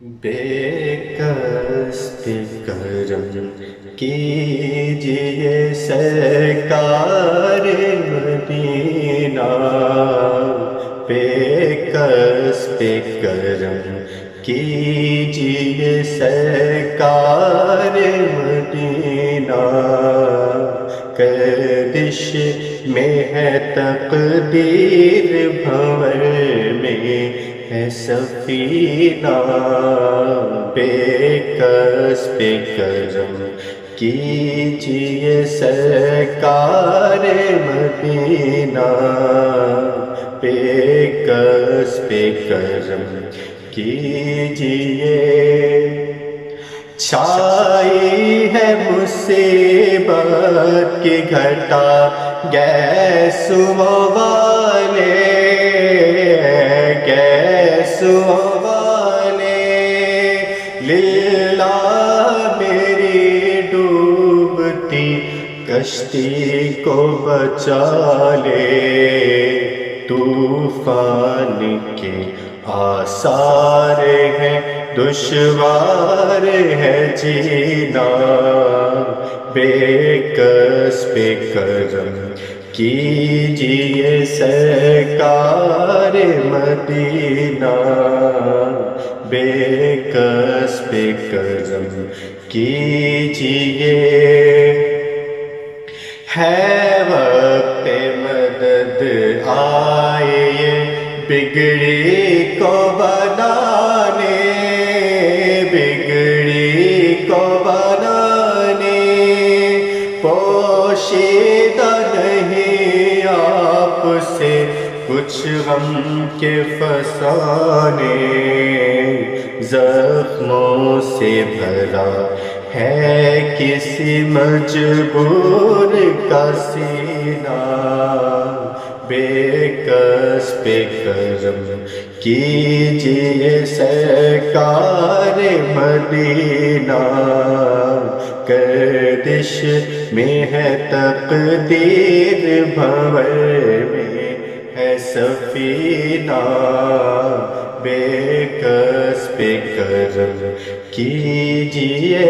بے قصد کرم کیجئے سرکار مدینہ، بے قصد کرم کیجئے سرکار مدینہ، گردش میں ہے تقدیر بھنور میں ہے سفینہ، بے قصد کرم کیجئے سرکار مدینہ، بے قصد کرم کیجئے۔ چھائی ہے مصیبت کی گھٹا گیسوں والے، گیسوں والے، للہ میری ڈوبتی کشتی کو بچا لے، طوفان کے آثار ہیں دشوار ہے جینا، بے قصد کرم کیجئے سرکار مدینہ، بے قصد کرم کیجئے۔ ہے وقت مدد آئے بگڑی کو بنانے، بگڑی کو بنانے، پوشیدہ نہیں آپ سے کچھ غم کے فسانے، زخموں سے بھرا ہے کسی مجبور کا سینہ، بے قصد کرم کیجئے سرکار مدینہ، گردش میں ہے تقدیر بھنور میں ہے سفینہ، بے قصد کرم کیجئے۔